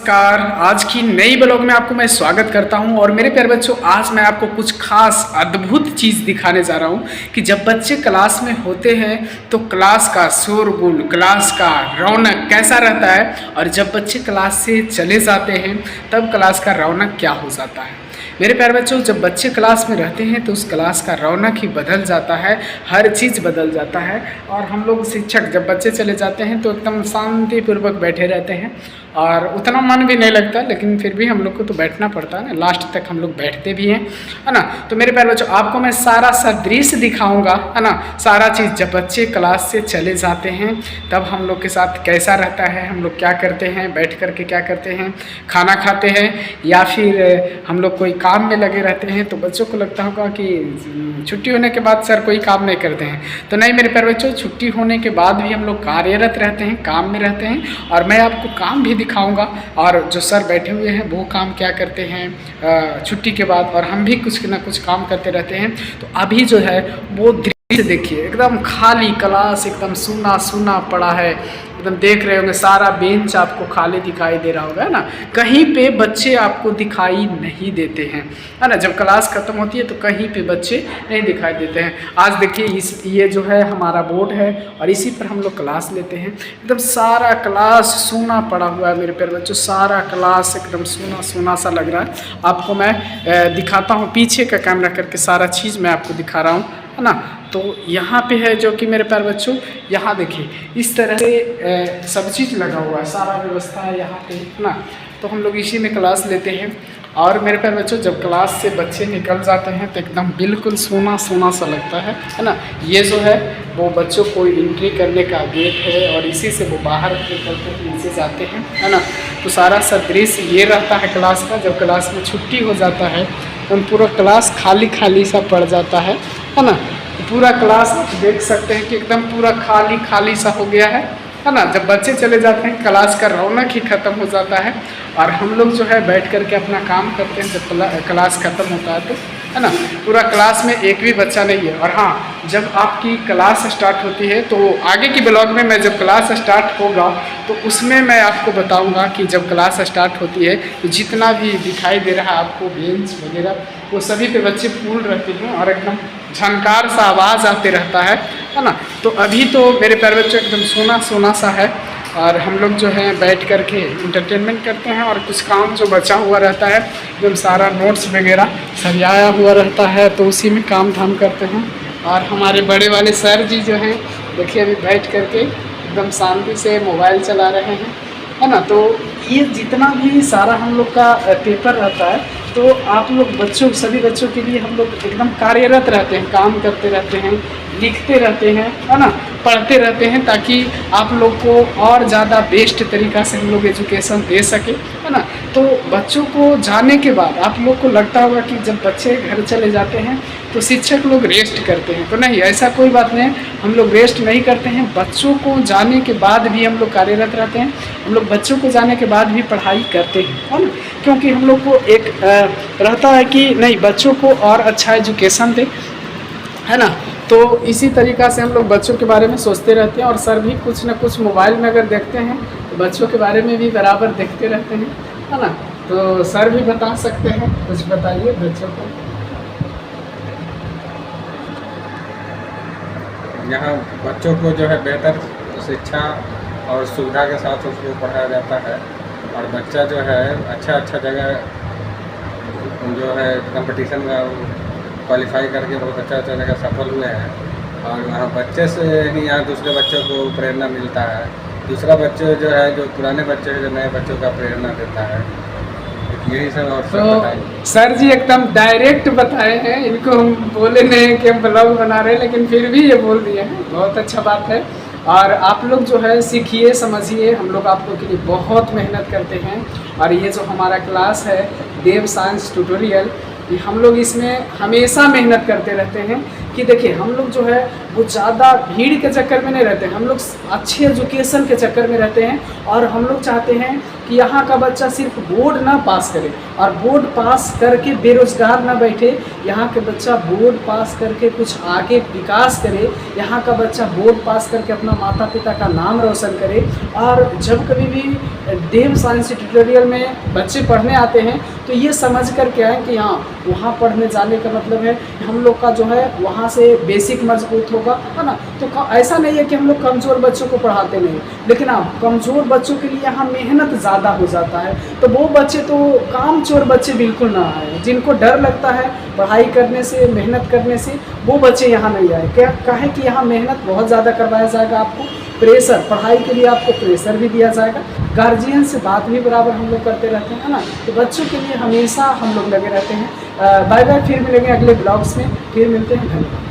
नमस्कार। आज की नई ब्लॉग में आपको मैं स्वागत करता हूं और मेरे प्यारे बच्चों, आज मैं आपको कुछ खास अद्भुत चीज़ दिखाने जा रहा हूं कि जब बच्चे क्लास में होते हैं तो क्लास का शोरगुल, क्लास का रौनक कैसा रहता है और जब बच्चे क्लास से चले जाते हैं तब क्लास का रौनक क्या हो जाता है। मेरे प्यारे बच्चों, जब बच्चे क्लास में रहते हैं तो उस क्लास का रौनक ही बदल जाता है, हर चीज़ बदल जाता है। और हम लोग शिक्षक जब बच्चे चले जाते हैं तो एकदम शांतिपूर्वक बैठे रहते हैं और उतना मन भी नहीं लगता, लेकिन फिर भी हम लोग को तो बैठना पड़ता है ना, लास्ट तक हम लोग बैठते भी हैं, है ना। तो मेरे प्यारे बच्चों, आपको मैं सारा दृश्य दिखाऊंगा, है ना, सारा चीज़। जब बच्चे क्लास से चले जाते हैं तब हम लोग के साथ कैसा रहता है, हम लोग क्या करते हैं, बैठ कर के क्या करते हैं, खाना खाते हैं या फिर हम लोग कोई काम में लगे रहते हैं। तो बच्चों को लगता होगा कि छुट्टी होने के बाद सर कोई काम नहीं करते हैं, तो नहीं मेरे प्यारे बच्चों, छुट्टी होने के बाद भी हम लोग कार्यरत रहते हैं, काम में रहते हैं। और मैं आपको काम भी दिखाऊंगा और जो सर बैठे हुए हैं वो काम क्या करते हैं छुट्टी के बाद, और हम भी कुछ ना कुछ काम करते रहते हैं। तो अभी जो है वो दृश्य देखिए, एकदम खाली क्लास, एकदम सूना सूना पड़ा है, एकदम देख रहे होंगे सारा बेंच आपको खाली दिखाई दे रहा होगा, है ना। कहीं पे बच्चे आपको दिखाई नहीं देते हैं, है ना। जब क्लास खत्म होती है तो कहीं पे बच्चे नहीं दिखाई देते हैं। आज देखिए ये जो है हमारा बोर्ड है और इसी पर हम लोग क्लास लेते हैं। एकदम सारा क्लास सूना पड़ा हुआ है मेरे प्यारे बच्चों, सारा क्लास एकदम सूना सूना सा लग रहा है। आपको मैं दिखाता हूँ, पीछे का कैमरा करके सारा चीज़ मैं आपको दिखा रहा हूँ, है ना। तो यहाँ पे है जो कि मेरे प्यारे बच्चों, यहाँ देखिए इस तरह से सब चीज़ लगा हुआ है, सारा व्यवस्था है यहाँ पे, है ना। तो हम लोग इसी में क्लास लेते हैं। और मेरे प्यारे बच्चों, जब क्लास से बच्चे निकल जाते हैं तो एकदम बिल्कुल सूना सूना सा लगता है ना। ये जो है वो बच्चों को एंट्री करने का गेट है और इसी से वो बाहर निकल कर नीचे जाते हैं, है ना। तो सारा सा दृश्य ये रहता है क्लास का। जब क्लास में छुट्टी हो जाता है तो पूरा क्लास खाली खाली सा पड़ जाता है ना। पूरा क्लास आप देख सकते हैं कि एकदम पूरा खाली खाली सा हो गया है ना। जब बच्चे चले जाते हैं क्लास का रौनक ही ख़त्म हो जाता है और हम लोग जो है बैठ करके अपना काम करते हैं। जब क्लास ख़त्म होता है तो, है ना, पूरा क्लास में एक भी बच्चा नहीं है। और हाँ, जब आपकी क्लास स्टार्ट होती है तो आगे की ब्लॉग में मैं जब क्लास स्टार्ट होगा तो उसमें मैं आपको बताऊंगा कि जब क्लास स्टार्ट होती है तो जितना भी दिखाई दे रहा है आपको बेंच वगैरह, वो सभी पे बच्चे फूल रहते हैं और एकदम झनकार सा आवाज़ आते रहता है ना। तो अभी तो मेरे प्यारे बच्चों एकदम सोना सोना सा है और हम लोग जो है बैठ कर के इंटरटेनमेंट करते हैं और कुछ काम जो बचा हुआ रहता है, एकदम सारा नोट्स वगैरह सरियाया हुआ रहता है, तो उसी में काम धाम करते हैं। और हमारे बड़े वाले सर जी जो हैं, देखिए अभी बैठ करके एकदम शांति से मोबाइल चला रहे हैं, है ना। तो ये जितना भी सारा हम लोग का पेपर रहता है तो आप लोग बच्चों, सभी बच्चों के लिए हम लोग एकदम कार्यरत रहते हैं, काम करते रहते हैं, लिखते रहते हैं, है ना, पढ़ते रहते हैं, ताकि आप लोग को और ज़्यादा बेस्ट तरीक़ा से हम लोग एजुकेशन दे सके, है ना। तो बच्चों को जाने के बाद आप लोग को लगता होगा कि जब बच्चे घर चले जाते हैं तो शिक्षक लोग रेस्ट करते हैं, तो नहीं, ऐसा कोई बात नहीं है। हम लोग रेस्ट नहीं करते हैं, बच्चों को जाने के बाद भी हम लोग कार्यरत रहते हैं। हम लोग बच्चों को जाने के बाद भी पढ़ाई करते हैं, है ना, क्योंकि हम लोग को एक रहता है कि नहीं, बच्चों को और अच्छा एजुकेशन दे, है ना। तो इसी तरीक़ा से हम लोग बच्चों के बारे में सोचते रहते हैं। और सर भी कुछ ना कुछ मोबाइल में अगर देखते हैं तो बच्चों के बारे में भी बराबर देखते रहते हैं, है ना। तो सर भी बता सकते हैं, कुछ बताइए बच्चों को। यहाँ बच्चों को जो है बेहतर शिक्षा और सुविधा के साथ उसको पढ़ाया जाता है और बच्चा जो है अच्छा जगह जो है कंपटीशन में क्वालिफाई करके बहुत अच्छा जगह सफल हुए हैं। और वहाँ बच्चे से ही यहाँ दूसरे बच्चों को प्रेरणा मिलता है। दूसरा बच्चे जो है, जो पुराने बच्चे हैं, जो नए बच्चों का प्रेरणा देता है, यही सब। और तो सर जी एकदम डायरेक्ट बताए हैं, इनको हम बोले नहीं कि हम ब्लॉग बना रहे हैं, लेकिन फिर भी ये बोल दिए हैं, बहुत अच्छा बात है। और आप लोग जो है सीखिए, समझिए, हम लोग आप लोग के लिए बहुत मेहनत करते हैं। और ये जो हमारा क्लास है देव साइंस ट्यूटोरियल, हम लोग इसमें हमेशा मेहनत करते रहते हैं कि देखिए हम लोग जो है वो ज़्यादा भीड़ के चक्कर में नहीं रहते हैं, हम लोग अच्छे एजुकेशन के चक्कर में रहते हैं और हम लोग चाहते हैं कि यहाँ का बच्चा सिर्फ बोर्ड ना पास करे और बोर्ड पास करके बेरोज़गार ना बैठे, यहाँ के बच्चा बोर्ड पास करके कुछ आगे विकास करे, यहाँ का बच्चा बोर्ड पास करके अपना माता पिता का नाम रोशन करे। और जब कभी भी देव साइंस ट्यूटोरियल में बच्चे पढ़ने आते हैं तो ये समझ कर के आए कि हाँ वहाँ पढ़ने जाने का मतलब है हम लोग का जो है वहाँ से बेसिक मजबूत होगा, है ना। तो ऐसा नहीं है कि हम लोग कमज़ोर बच्चों को पढ़ाते नहीं, लेकिन हाँ कमज़ोर बच्चों के लिए यहाँ मेहनत ज़्यादा हो जाता है। तो वो बच्चे तो कामचोर बच्चे बिल्कुल ना आए, जिनको डर लगता है पढ़ाई करने से, मेहनत करने से, वो बच्चे यहाँ नहीं आए। क्या कहें कि यहाँ मेहनत बहुत ज़्यादा करवाया जाएगा, आपको प्रेशर, पढ़ाई के लिए आपको प्रेशर भी दिया जाएगा, गार्जियन से बात भी बराबर हम लोग करते रहते हैं, है ना। तो बच्चों के लिए हमेशा हम लोग लगे रहते हैं। बाय बाय, फिर मिलेंगे अगले ब्लॉग्स में, फिर मिलते हैं, धन्यवाद।